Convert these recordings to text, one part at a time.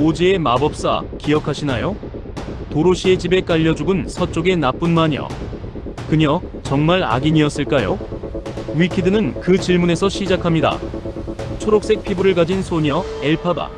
오즈의 마법사 기억하시나요? 도로시의 집에 깔려 죽은 서쪽의 나쁜 마녀. 그녀 정말 악인이었을까요? 위키드는 그 질문에서 시작합니다. 초록색 피부를 가진 소녀 엘파바.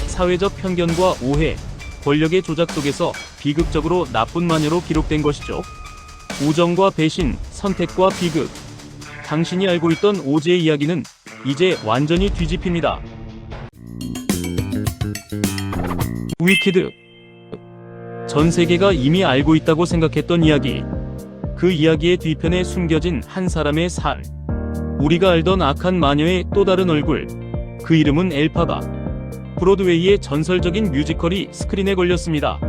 사회적 편견과 오해, 권력의 조작 속에서 비극적으로 나쁜 마녀로 기록된 것이죠. 우정과 배신, 선택과 비극. 당신이 알고 있던 오즈의 이야기는 이제 완전히 뒤집힙니다. 위키드. 전 세계가 이미 알고 있다고 생각했던 이야기. 그 이야기의 뒤편에 숨겨진 한 사람의 삶. 우리가 알던 악한 마녀의 또 다른 얼굴. 그 이름은 엘파바. 브로드웨이의 전설적인 뮤지컬이 스크린에 걸렸습니다.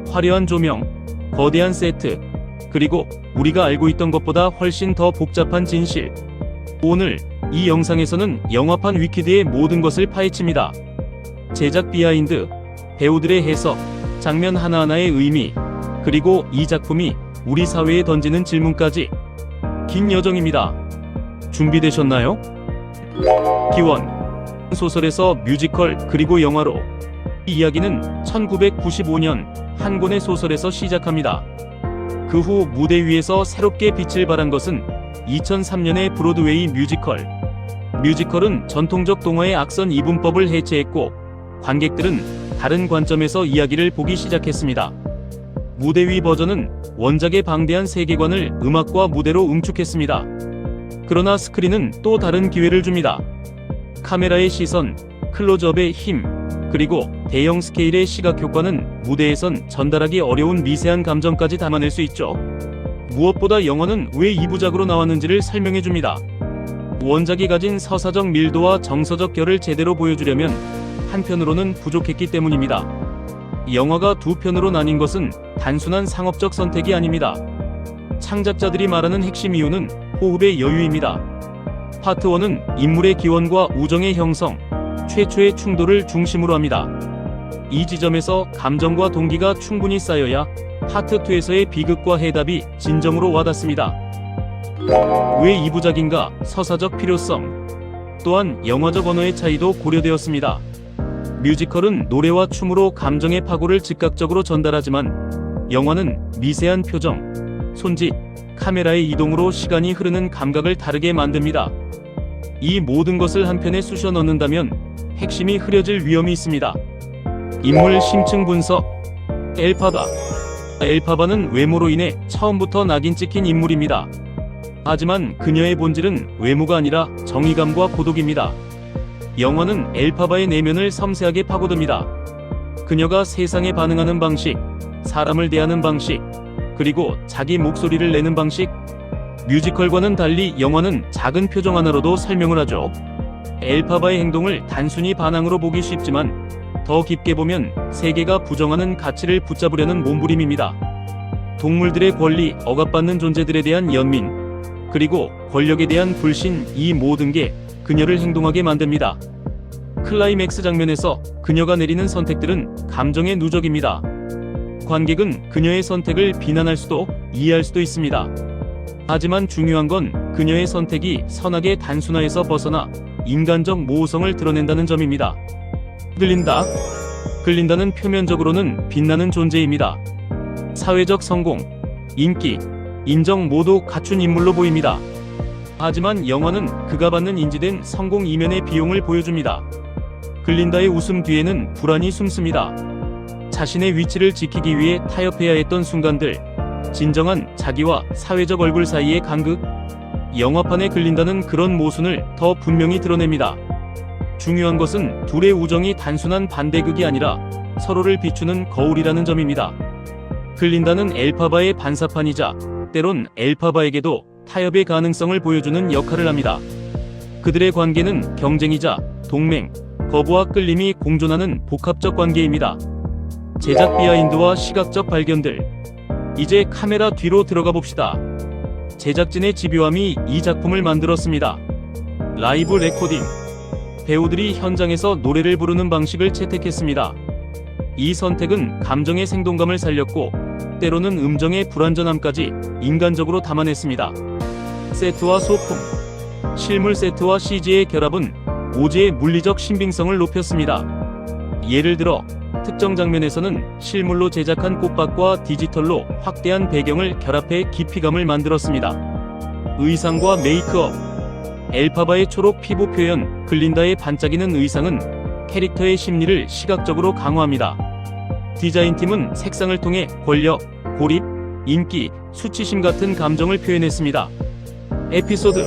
화려한 조명, 거대한 세트, 그리고 우리가 알고 있던 것보다 훨씬 더 복잡한 진실. 오늘 이 영상에서는 영화판 위키드의 모든 것을 파헤칩니다. 제작 비하인드, 배우들의 해석, 장면 하나하나의 의미, 그리고 이 작품이 우리 사회에 던지는 질문까지. 긴 여정입니다. 준비되셨나요? 기원. 소설에서 뮤지컬 그리고 영화로. 이 이야기는 1995년 한 권의 소설에서 시작합니다. 그 후 무대 위에서 새롭게 빛을 발한 것은 2003년의 브로드웨이 뮤지컬. 뮤지컬은 전통적 동화의 악선 이분법을 해체했고 관객들은 다른 관점에서 이야기를 보기 시작했습니다. 무대 위 버전은 원작의 방대한 세계관을 음악과 무대로 응축했습니다. 그러나 스크린은 또 다른 기회를 줍니다. 카메라의 시선, 클로즈업의 힘, 그리고 대형 스케일의 시각 효과는 무대에선 전달하기 어려운 미세한 감정까지 담아낼 수 있죠. 무엇보다 영화는 왜 2부작으로 나왔는지를 설명해줍니다. 원작이 가진 서사적 밀도와 정서적 결을 제대로 보여주려면 한편으로는 부족했기 때문입니다. 영화가 두 편으로 나뉜 것은 단순한 상업적 선택이 아닙니다. 창작자들이 말하는 핵심 이유는 호흡의 여유입니다. 파트 1은 인물의 기원과 우정의 형성, 최초의 충돌을 중심으로 합니다. 이 지점에서 감정과 동기가 충분히 쌓여야 파트 2에서의 비극과 해답이 진정으로 와닿습니다. 왜 2부작인가? 서사적 필요성, 또한 영화적 언어의 차이도 고려되었습니다. 뮤지컬은 노래와 춤으로 감정의 파고를 즉각적으로 전달하지만 영화는 미세한 표정, 손짓, 카메라의 이동으로 시간이 흐르는 감각을 다르게 만듭니다. 이 모든 것을 한 편에 쑤셔 넣는다면 핵심이 흐려질 위험이 있습니다. 인물 심층 분석. 엘파바. 엘파바는 외모로 인해 처음부터 낙인 찍힌 인물입니다. 하지만 그녀의 본질은 외모가 아니라 정의감과 고독입니다. 영화는 엘파바의 내면을 섬세하게 파고듭니다. 그녀가 세상에 반응하는 방식, 사람을 대하는 방식, 그리고 자기 목소리를 내는 방식. 뮤지컬과는 달리 영화는 작은 표정 하나로도 설명을 하죠. 엘파바의 행동을 단순히 반항으로 보기 쉽지만 더 깊게 보면 세계가 부정하는 가치를 붙잡으려는 몸부림입니다. 동물들의 권리, 억압받는 존재들에 대한 연민, 그리고 권력에 대한 불신, 이 모든 게 그녀를 행동하게 만듭니다. 클라이맥스 장면에서 그녀가 내리는 선택들은 감정의 누적입니다. 관객은 그녀의 선택을 비난할 수도 이해할 수도 있습니다. 하지만 중요한 건 그녀의 선택이 선악의 단순화에서 벗어나 인간적 모호성을 드러낸다는 점입니다. 끌린다. 끌린다는 표면적으로는 빛나는 존재입니다. 사회적 성공, 인기, 인정 모두 갖춘 인물로 보입니다. 하지만 영화는 그가 받는 인지된 성공 이면의 비용을 보여줍니다. 글린다의 웃음 뒤에는 불안이 숨습니다. 자신의 위치를 지키기 위해 타협해야 했던 순간들, 진정한 자기와 사회적 얼굴 사이의 간극. 영화판에 글린다는 그런 모순을 더 분명히 드러냅니다. 중요한 것은 둘의 우정이 단순한 반대극이 아니라 서로를 비추는 거울이라는 점입니다. 글린다는 엘파바의 반사판이자 때론 엘파바에게도 타협의 가능성을 보여주는 역할을 합니다. 그들의 관계는 경쟁이자 동맹, 거부와 끌림이 공존하는 복합적 관계입니다. 제작 비하인드와 시각적 발견들. 이제 카메라 뒤로 들어가 봅시다. 제작진의 집요함이 이 작품을 만들었습니다. 라이브 레코딩. 배우들이 현장에서 노래를 부르는 방식을 채택했습니다. 이 선택은 감정의 생동감을 살렸고 때로는 음정의 불완전함까지 인간적으로 담아냈습니다. 세트와 소품. 실물 세트와 CG의 결합은 오즈의 물리적 신빙성을 높였습니다. 예를 들어 특정 장면에서는 실물로 제작한 꽃밭과 디지털로 확대한 배경을 결합해 깊이감을 만들었습니다. 의상과 메이크업, 엘파바의 초록 피부 표현, 글린다의 반짝이는 의상은 캐릭터의 심리를 시각적으로 강화합니다. 디자인팀은 색상을 통해 권력, 고립, 인기, 수치심 같은 감정을 표현했습니다. 에피소드.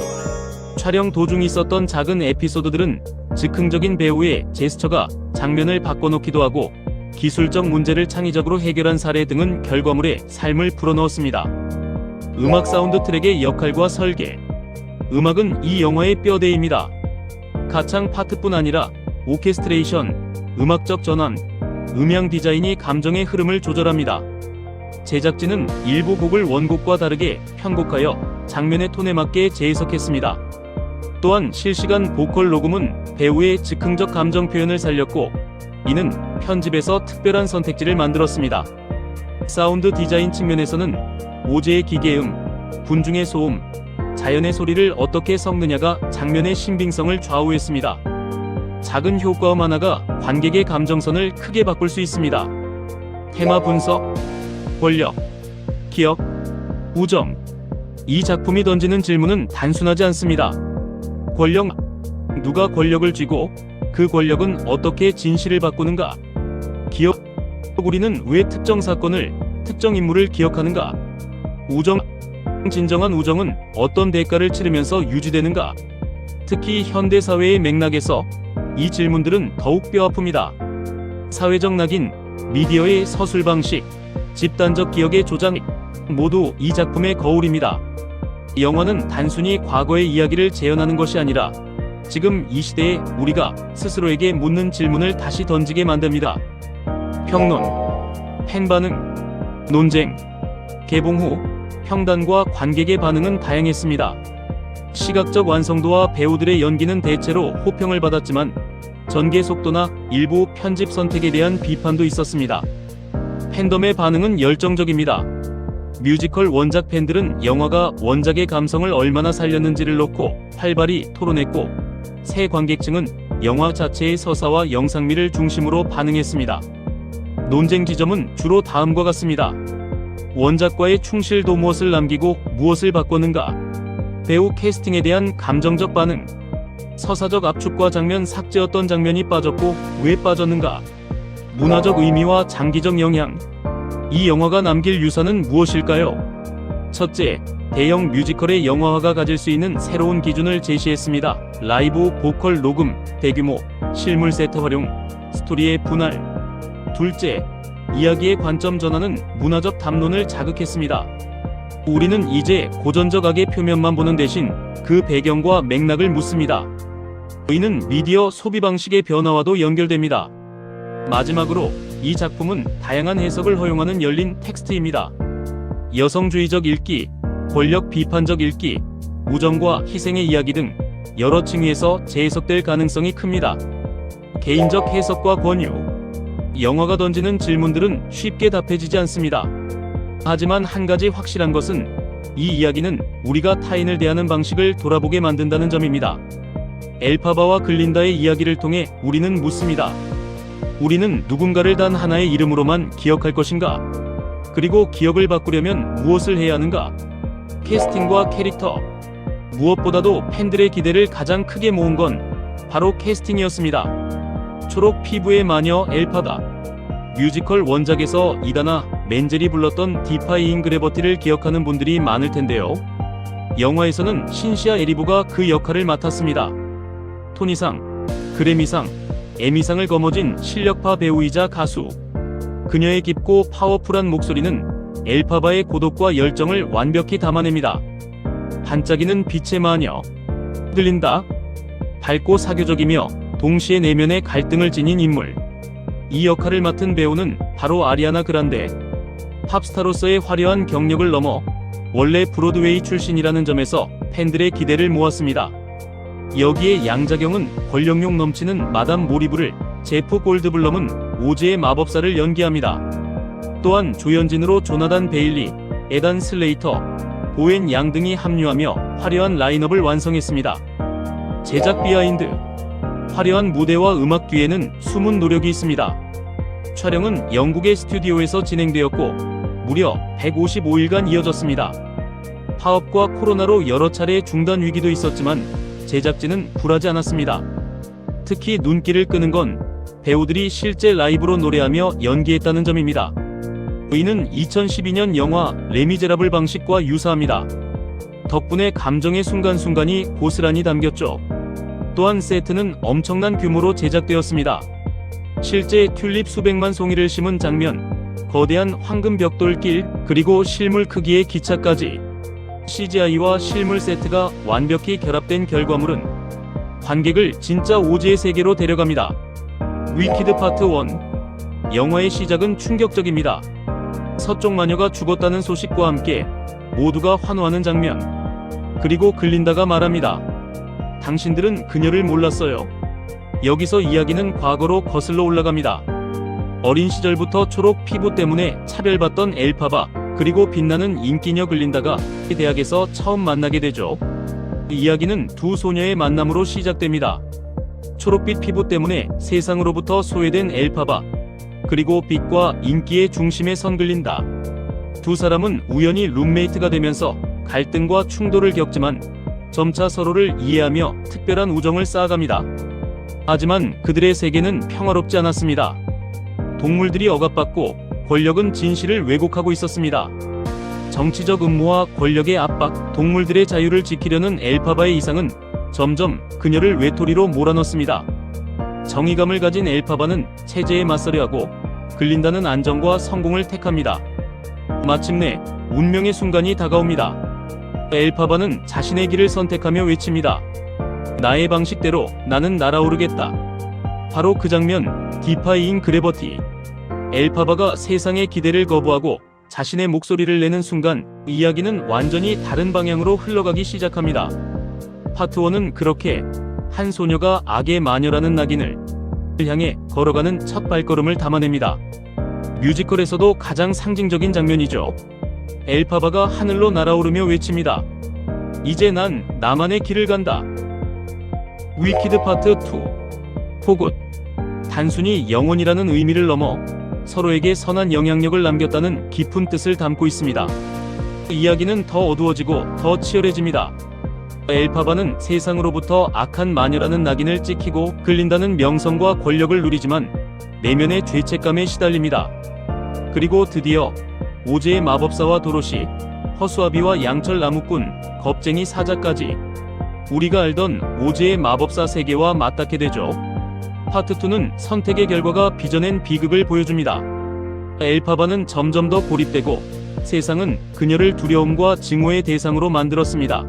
촬영 도중 있었던 작은 에피소드들은 즉흥적인 배우의 제스처가 장면을 바꿔놓기도 하고 기술적 문제를 창의적으로 해결한 사례 등은 결과물에 삶을 불어넣었습니다. 음악 사운드 트랙의 역할과 설계. 음악은 이 영화의 뼈대입니다. 가창 파트뿐 아니라 오케스트레이션, 음악적 전환, 음향 디자인이 감정의 흐름을 조절합니다. 제작진은 일부 곡을 원곡과 다르게 편곡하여 장면의 톤에 맞게 재해석했습니다. 또한 실시간 보컬 녹음은 배우의 즉흥적 감정 표현을 살렸고, 이는 편집에서 특별한 선택지를 만들었습니다. 사운드 디자인 측면에서는 오제의 기계음, 군중의 소음, 자연의 소리를 어떻게 섞느냐가 장면의 신빙성을 좌우했습니다. 작은 효과음 하나가 관객의 감정선을 크게 바꿀 수 있습니다. 테마 분석, 권력, 기억, 우정. 이 작품이 던지는 질문은 단순하지 않습니다. 권력, 누가 권력을 쥐고 그 권력은 어떻게 진실을 바꾸는가? 기억, 우리는 왜 특정 사건을, 특정 인물을 기억하는가? 우정, 진정한 우정은 어떤 대가를 치르면서 유지되는가? 특히 현대사회의 맥락에서 이 질문들은 더욱 뼈아픕니다. 사회적 낙인, 미디어의 서술 방식, 집단적 기억의 조장, 모두 이 작품의 거울입니다. 영화는 단순히 과거의 이야기를 재현하는 것이 아니라 지금 이 시대에 우리가 스스로에게 묻는 질문을 다시 던지게 만듭니다. 평론, 팬 반응, 논쟁, 개봉 후 평단과 관객의 반응은 다양했습니다. 시각적 완성도와 배우들의 연기는 대체로 호평을 받았지만 전개 속도나 일부 편집 선택에 대한 비판도 있었습니다. 팬덤의 반응은 열정적입니다. 뮤지컬 원작 팬들은 영화가 원작의 감성을 얼마나 살렸는지를 놓고 활발히 토론했고, 새 관객층은 영화 자체의 서사와 영상미를 중심으로 반응했습니다. 논쟁 지점은 주로 다음과 같습니다. 원작과의 충실도 무엇을 남기고 무엇을 바꿨는가? 배우 캐스팅에 대한 감정적 반응, 서사적 압축과 장면 삭제, 어떤 장면이 빠졌고 왜 빠졌는가? 문화적 의미와 장기적 영향. 이 영화가 남길 유산은 무엇일까요? 첫째, 대형 뮤지컬의 영화화가 가질 수 있는 새로운 기준을 제시했습니다. 라이브 보컬 녹음, 대규모 실물 세트 활용, 스토리의 분할. 둘째, 이야기의 관점 전환은 문화적 담론을 자극했습니다. 우리는 이제 고전적 악의 표면만 보는 대신 그 배경과 맥락을 묻습니다. 이는 미디어 소비 방식의 변화와도 연결됩니다. 마지막으로 이 작품은 다양한 해석을 허용하는 열린 텍스트입니다. 여성주의적 읽기, 권력 비판적 읽기, 우정과 희생의 이야기 등 여러 층위에서 재해석될 가능성이 큽니다. 개인적 해석과 권유. 영화가 던지는 질문들은 쉽게 답해지지 않습니다. 하지만 한 가지 확실한 것은 이 이야기는 우리가 타인을 대하는 방식을 돌아보게 만든다는 점입니다. 엘파바와 글린다의 이야기를 통해 우리는 묻습니다. 우리는 누군가를 단 하나의 이름으로만 기억할 것인가? 그리고 기억을 바꾸려면 무엇을 해야 하는가? 캐스팅과 캐릭터. 무엇보다도 팬들의 기대를 가장 크게 모은 건 바로 캐스팅이었습니다. 초록 피부의 마녀 엘파바. 뮤지컬 원작에서 이다나 멘젤이 불렀던 디파이잉 그래버티를 기억하는 분들이 많을 텐데요. 영화에서는 신시아 에리보가 그 역할을 맡았습니다. 토니상, 그래미상, 에미상을 거머쥔 실력파 배우이자 가수. 그녀의 깊고 파워풀한 목소리는 엘파바의 고독과 열정을 완벽히 담아냅니다. 반짝이는 빛의 마녀. 들린다. 밝고 사교적이며 동시에 내면의 갈등을 지닌 인물. 이 역할을 맡은 배우는 바로 아리아나 그란데. 팝스타로서의 화려한 경력을 넘어 원래 브로드웨이 출신이라는 점에서 팬들의 기대를 모았습니다. 여기에 양자경은 권력욕 넘치는 마담 모리브를, 제프 골드블럼은 오즈의 마법사를 연기합니다. 또한 조연진으로 조나단 베일리, 에단 슬레이터, 보엔 양 등이 합류하며 화려한 라인업을 완성했습니다. 제작 비하인드. 화려한 무대와 음악 뒤에는 숨은 노력이 있습니다. 촬영은 영국의 스튜디오에서 진행되었고 무려 155일간 이어졌습니다. 파업과 코로나로 여러 차례 중단 위기도 있었지만 제작진은 굴하지 않았습니다. 특히 눈길을 끄는 건 배우들이 실제 라이브로 노래하며 연기했다는 점입니다. 이는 2012년 영화 레미제라블 방식과 유사합니다. 덕분에 감정의 순간순간이 고스란히 담겼죠. 또한 세트는 엄청난 규모로 제작되었습니다. 실제 튤립 수백만 송이를 심은 장면, 거대한 황금 벽돌길, 그리고 실물 크기의 기차까지 CGI와 실물 세트가 완벽히 결합된 결과물은 관객을 진짜 오즈의 세계로 데려갑니다. 위키드 파트 1. 영화의 시작은 충격적입니다. 서쪽 마녀가 죽었다는 소식과 함께 모두가 환호하는 장면. 그리고 글린다가 말합니다. 당신들은 그녀를 몰랐어요. 여기서 이야기는 과거로 거슬러 올라갑니다. 어린 시절부터 초록 피부 때문에 차별받던 엘파바, 그리고 빛나는 인기녀 글린다가 대학에서 처음 만나게 되죠. 이야기는 두 소녀의 만남으로 시작됩니다. 초록빛 피부 때문에 세상으로부터 소외된 엘파바, 그리고 빛과 인기의 중심에 선 글린다. 두 사람은 우연히 룸메이트가 되면서 갈등과 충돌을 겪지만 점차 서로를 이해하며 특별한 우정을 쌓아갑니다. 하지만 그들의 세계는 평화롭지 않았습니다. 동물들이 억압받고 권력은 진실을 왜곡하고 있었습니다. 정치적 음모와 권력의 압박, 동물들의 자유를 지키려는 엘파바의 이상은 점점 그녀를 외톨이로 몰아넣습니다. 정의감을 가진 엘파바는 체제에 맞서려 하고 글린다는 안정과 성공을 택합니다. 마침내 운명의 순간이 다가옵니다. 엘파바는 자신의 길을 선택하며 외칩니다. 나의 방식대로 나는 날아오르겠다. 바로 그 장면, 디파이잉 그래버티. 엘파바가 세상의 기대를 거부하고 자신의 목소리를 내는 순간 이야기는 완전히 다른 방향으로 흘러가기 시작합니다. 파트 1은 그렇게 한 소녀가 악의 마녀라는 낙인을 향해 걸어가는 첫 발걸음을 담아냅니다. 뮤지컬에서도 가장 상징적인 장면이죠. 엘파바가 하늘로 날아오르며 외칩니다. 이제 난 나만의 길을 간다. 위키드 파트 2. 포굿. 단순히 영혼이라는 의미를 넘어 서로에게 선한 영향력을 남겼다는 깊은 뜻을 담고 있습니다. 이야기는 더 어두워지고 더 치열해집니다. 엘파바는 세상으로부터 악한 마녀라는 낙인을 찍히고 글린다는 명성과 권력을 누리지만 내면의 죄책감에 시달립니다. 그리고 드디어 오즈의 마법사와 도로시, 허수아비와 양철 나무꾼, 겁쟁이 사자까지 우리가 알던 오즈의 마법사 세계와 맞닿게 되죠. 파트 2는 선택의 결과가 빚어낸 비극을 보여줍니다. 엘파바는 점점 더 고립되고 세상은 그녀를 두려움과 증오의 대상으로 만들었습니다.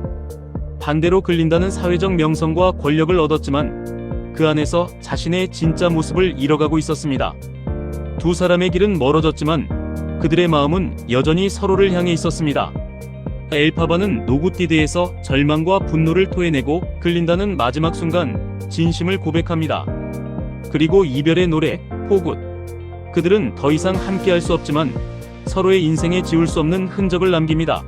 반대로 글린다는 사회적 명성과 권력을 얻었지만 그 안에서 자신의 진짜 모습을 잃어가고 있었습니다. 두 사람의 길은 멀어졌지만 그들의 마음은 여전히 서로를 향해 있었습니다. 엘파바는 노구띠드에서 절망과 분노를 토해내고 글린다는 마지막 순간 진심을 고백합니다. 그리고 이별의 노래, 포굿. 그들은 더 이상 함께할 수 없지만 서로의 인생에 지울 수 없는 흔적을 남깁니다.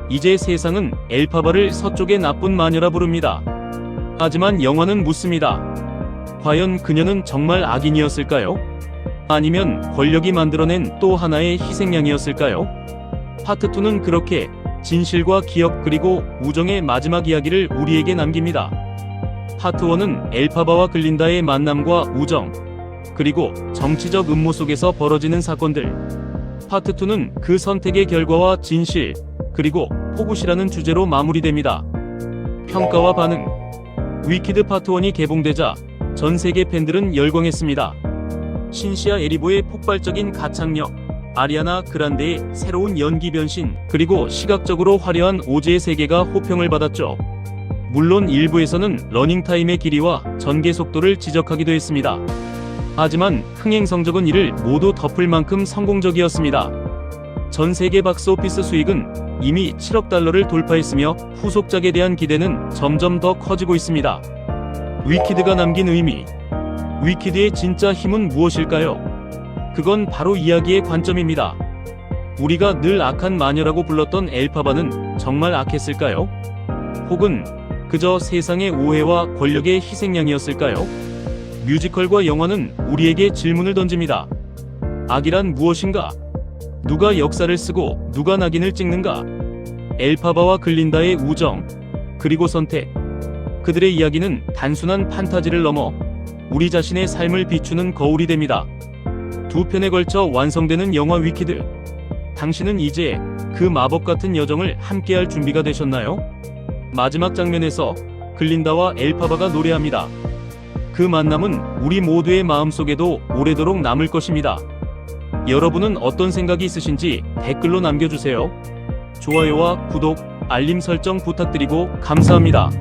이제 세상은 엘파바를 서쪽의 나쁜 마녀라 부릅니다. 하지만 영화는 묻습니다. 과연 그녀는 정말 악인이었을까요? 아니면 권력이 만들어낸 또 하나의 희생양이었을까요? 파트 2는 그렇게 진실과 기억 그리고 우정의 마지막 이야기를 우리에게 남깁니다. 파트 1은 엘파바와 글린다의 만남과 우정, 그리고 정치적 음모 속에서 벌어지는 사건들. 파트 2는 그 선택의 결과와 진실, 그리고 포굿이라는 주제로 마무리됩니다. 평가와 반응. 위키드 파트 1이 개봉되자 전 세계 팬들은 열광했습니다. 신시아 에리보의 폭발적인 가창력, 아리아나 그란데의 새로운 연기 변신, 그리고 시각적으로 화려한 오즈의 세계가 호평을 받았죠. 물론 일부에서는 러닝타임의 길이와 전개 속도를 지적하기도 했습니다. 하지만 흥행 성적은 이를 모두 덮을 만큼 성공적이었습니다. 전 세계 박스오피스 수익은 이미 7억 달러를 돌파했으며 후속작에 대한 기대는 점점 더 커지고 있습니다. 위키드가 남긴 의미. 위키드의 진짜 힘은 무엇일까요? 그건 바로 이야기의 관점입니다. 우리가 늘 악한 마녀라고 불렀던 엘파바는 정말 악했을까요? 혹은 그저 세상의 오해와 권력의 희생양이었을까요? 뮤지컬과 영화는 우리에게 질문을 던집니다. 악이란 무엇인가? 누가 역사를 쓰고 누가 낙인을 찍는가? 엘파바와 글린다의 우정, 그리고 선택. 그들의 이야기는 단순한 판타지를 넘어 우리 자신의 삶을 비추는 거울이 됩니다. 두 편에 걸쳐 완성되는 영화 위키드. 당신은 이제 그 마법 같은 여정을 함께할 준비가 되셨나요? 마지막 장면에서 글린다와 엘파바가 노래합니다. 그 만남은 우리 모두의 마음속에도 오래도록 남을 것입니다. 여러분은 어떤 생각이 있으신지 댓글로 남겨주세요. 좋아요와 구독, 알림 설정 부탁드리고 감사합니다.